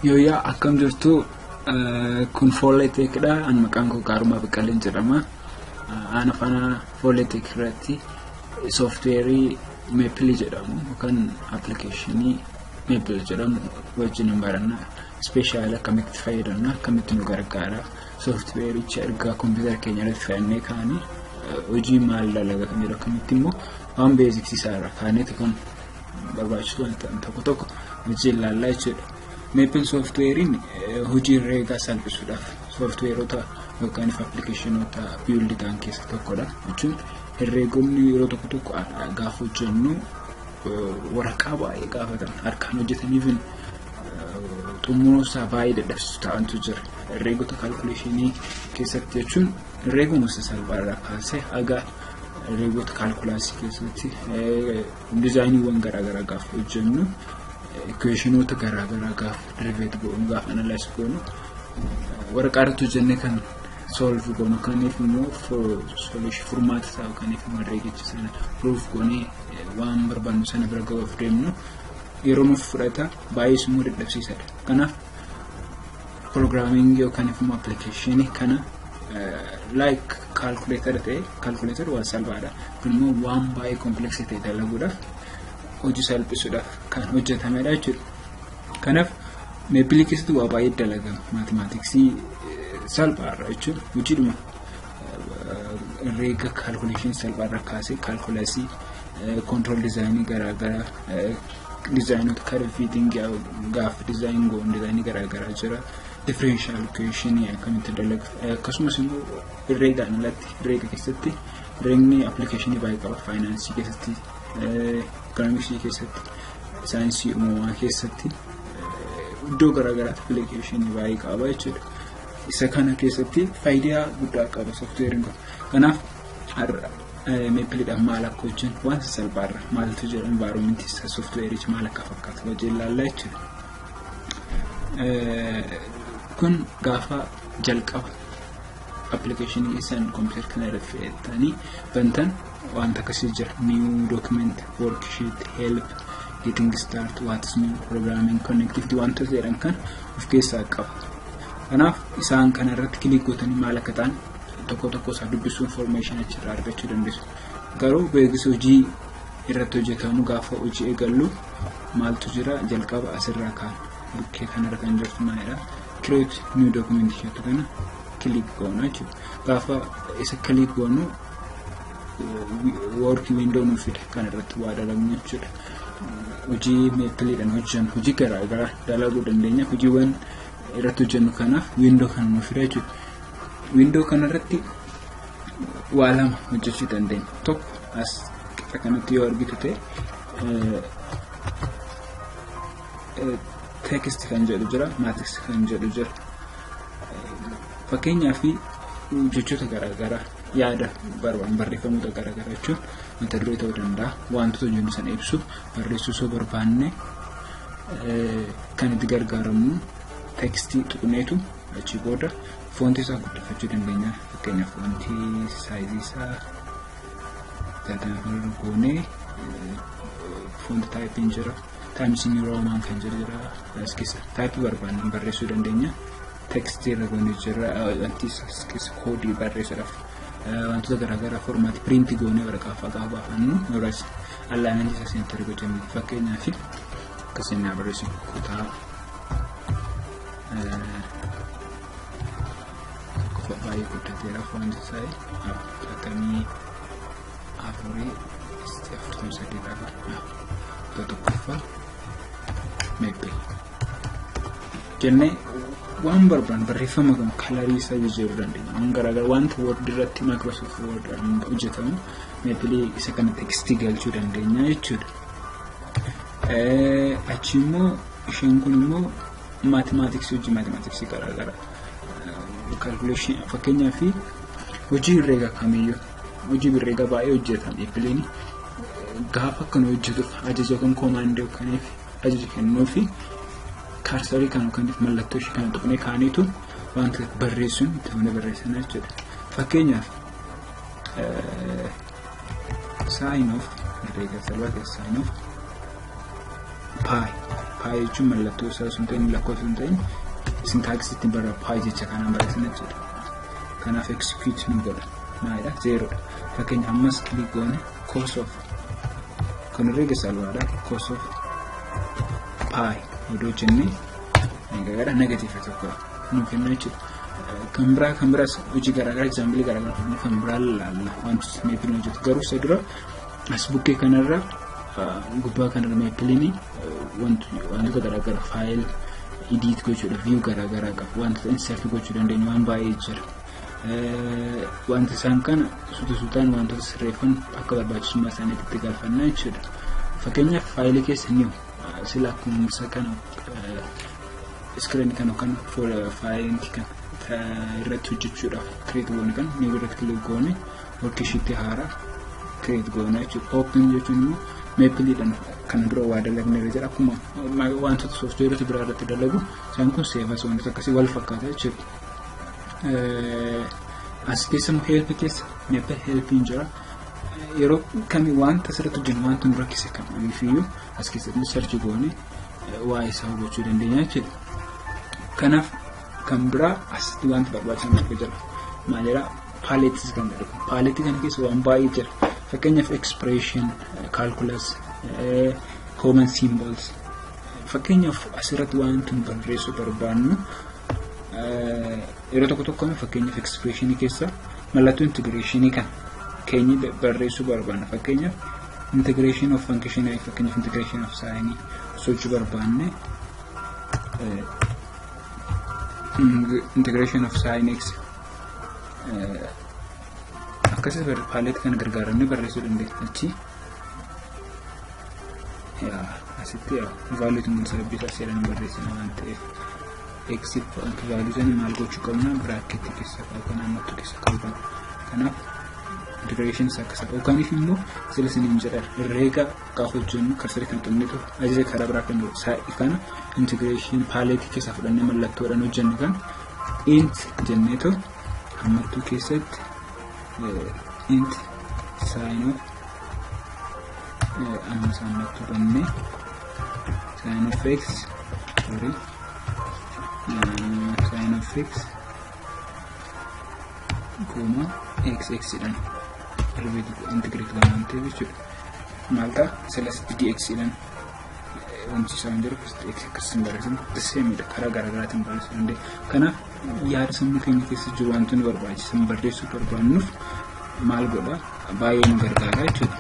Yooyaa akkam jirtu kun Folletekidha. An maqaan koo Qarumaa Baqqaleen jedhama. Ana faana Folletek irratti softweerii Maple jedhamu yookaan applicationii Maple jedhamu wajjin baranna. Special akkamitti fayyadamna, akkamitti nu gargaara. Softweericha erga computer keenya irratti fayyadamnee kaanii hojii maal dalaga kan jedhu akkamitti immoo waan basics isaarra kaanee kan barbaachisu wanta tokko hojii ilaallaa jechuudha. Maple softweeriin hojii herreegaa salphisuudhaaf softweerota yookaan applicationota build ta'an keessaa tokkodha. Jechuun herreegonni yeroo tokko gaafa hojjennu waraqaa baay'ee gaafatan harkaan hojjetaniif xumuruusaa baay'ee dadhabsiisu ta'antu jira. Herreegota calculationii keessatti jechuun herreeguma salphaadhaa kaasee haga herreegota calculaasii keessatti dizaayiniiwwan garaagaraa gaafa hojjennu equationota garaagaraa gaafa derivate goonu gaafa analyze goonu waraqaa irratti hojjennee kan solve goonu kaniif immoo solution furmaata isaa kaniif immoo herreegicha sana proof goonee waan barbaannu sana bira ga'uuf deemnu yeroo nuuf fudhata baay'ee immoo dadhabsiisaadha. Kanaaf programming yookaan immoo application kana like calculator ta'e calculator waan salphaadha. Kun immoo waan baay'ee complex ta'e dalaguudhaaf hojii salphisuudhaaf kan hojjetamedha jechuudha. Kanaaf Maple keessatti waa baay'ee dalagama. Mathematicsii salphaadha jechuudha. Hojiidhuma herreega calculation salphaadha kaasee calculaasii control design garaagaraa designoota curve fitting gaaf design goon design garaagaraa jira. Differential equation akkamitti dalagu akkasumas immoo herreegaan alatti herreega keessatti herreegni applicationii baay'ee qaba. Finance keessatti economics keessatti saayinsii uumamaa keessatti iddoo garaagaraatti applicationii baay'ee qaba jechuudha. Isa kana keessatti faayidaa guddaa qaba softweeriin kun. Kanaaf Mapleedhaan maal akka hojjennu waan salphaadha. Maaltu jira environment isa softweerichi maal akka fakkaatu wajjin ilaallaa jechuudha. Kun gaafa jalqaba applicationii isaan computer kana irratti fe'atanii bantan wanta akkasii jira. New document, worksheet, help, getting start, what's new, programming, connectivity wantoota jedhan kan of keessaa qaba. Kanaaf isaan kana irratti kilik gootanii maal akka ta'an tokko isaa dubbisuu information achirraa argachuu dandeessu. Garuu beeksisa hojii irratti hojjetamu gaafa hojii eegallu maaltu jira jalqaba asirraa kaan bukkee kanarra kan jirtu maalidha. Create new document jettu kana click goona jechuudha. Gaafa isa click goonu work window nu fida kan irratti waa dalagnu jechuudha. Hojii Mapleedhaan hojjennu hojii garaagaraa dalaguu dandeenya. Hojiiwwan irratti hojjennu kanaaf window kan nu fida jechuudha. Window kanarratti waa lama hojjechuu dandeenya. Tokko as qixa kanatti yoo argitu ta'e text kan jedhu jira, matrix kan jedhu jira. Fakkeenyaaf jechoota garaagaraa yaada barreeffamoota garaagaraa jechuun mata duree ta'uu danda'a. Wantoota hojjennu sana ibsu barreessuu soo barbaanne kan itti gargaaramnu tekstii tuqneetu achi booda foontii isaa guddifachuu dandeenya. Fakkeenyaaf wanti saayizii isaa 64 goonee foontii taayipiin jira. Times New Roman kan jira. Askisa taayipii barbaanne barreessuu dandeenya. Tekstii irra goonee jira. Wanti askisa koodii barreessuudhaaf wantoota garaagaraa formaati print goonee waraqaa faqaa baafannu noras allaanaan isa center godhamee fakkeenyaaf akkasiin barreessu kutaa baay'ee guddateera foonti isaa akkamii afurii afurtamii saddeetaa tokkoffaa Maple jennee waan barbaanne barreeffama kan kalarii isaa jijjiiruu dandeenya. Waan garaagaraa wanta Word irratti Microsoft Word hojjetamu Maple isa kana tekstii galchuu dandeenya jechuudha. Achi immoo isheen kun immoo mathematics garaagaraa calculation fakkeenyaaf hojii herreegaa kamiyyuu hojii herreegaa baay'ee hojjetama. Mapleen gaafa kan hojjetuuf ajaja kan command yookaan ajaja kennuufi karsarii kan mallattoo ishee kana tuqnee kaaniitu wanta barreessuun itti fufnee barreessina jechuudha. Fakkeenyaaf sign of herreegaa salphaa ta'e sign of pi Pi jechuun mallattoo isaa sun ta'in lakkoofsa sun ta'in syntaxitti bara pi jecha kanaan barreessina jechuudha. Kanaaf execute nu godha. Maalidha? 0. Fakkeenya ammas click goone cos of kan irra salwaadha cos of pi odoo jennee gara negative tokko nu kenna jechuudha. Kan biraas hojii garaagaraa example garaagaraa kan biraa laalla wanti meeppil hojjetu garuu isa dura as bukkee kanarra gubbaa kanarra meeppiliin wantoota garaagaraa faayil edit gochuudha view garaagaraa qabu wantoota insert gochuu dandeenyu waan baay'ee jira. Wanti isaan kana suutaan wantoota sirreeffan akka barbaachisummaa isaaniitti itti galfannaa jechuudha. Fakkeenyaaf faayilii keessa new sila akkuma isa kana screen kana kan for faayilii kan irratti hojjechuudhaaf create goone kan new irratti click goone worksheet haaraa create goone jechuudha. Open jechuun immoo meeppiliidhaan kan dura waa dalagne jira akkuma wantoota software biraa irratti dalagu isaan kun save as wantoota akkasii wal fakkaata jechuudha. As keessa help keessa meeppil helping jira. Yeroo kami wanta asirratti hojjennu wanta nu rakkise kamiifiyyuu as keessatti search goone waa isaa hubachuu dandeenya jechuudha. Kanaaf kan biraa asitti wanta barbaachisan tokko jira. Maalidha? Palettes kan jedhamu. Palette kana keessa waan baay'ee jira. Fakkeenyaaf expression, calculus, common symbols. Fakkeenyaaf asirratti wanti nu barreessuu barbaannu yeroo tokko fakkeenyaaf expression keessa mallattoo integration kan keenya barreessuu barbaanna. Fakkeenyaaf integration of function fakkeenyaaf integration of sign sochuu barbaanne integration of sin x akkasii palette kan gargaaramne barreessuu dandeenya. Achi asitti value tun sabbiisa seeraan barreessina waan ta'eef exit value san maal gochuu qabna bracket keessa kan ammattu keessa qabu. Kanaaf integration akkasa ogaaniif immoo sila siniin jedha herreega gaafa hojjennu karsari kan xumnitu ajaja karaa biraa kan sa'i kana integration palette keessa fudhannee mallattoodhaan hojjennu kan int jenneeto ammattu keessatti int sign of ammattu banne sign of x sorry sign of x comma x dan integrate dengan jechuudha. Maalta selasitti dx dan wanti isaan jiru x akkasiin barreessan same karaa garaagaraatiin barreessuu dandeenya. Kanaaf yaada sammuu keenya keessa jiru wantoonni barbaachisan barreessuu barbaannuuf maal godha baay'ee nu gargaara jechuudha.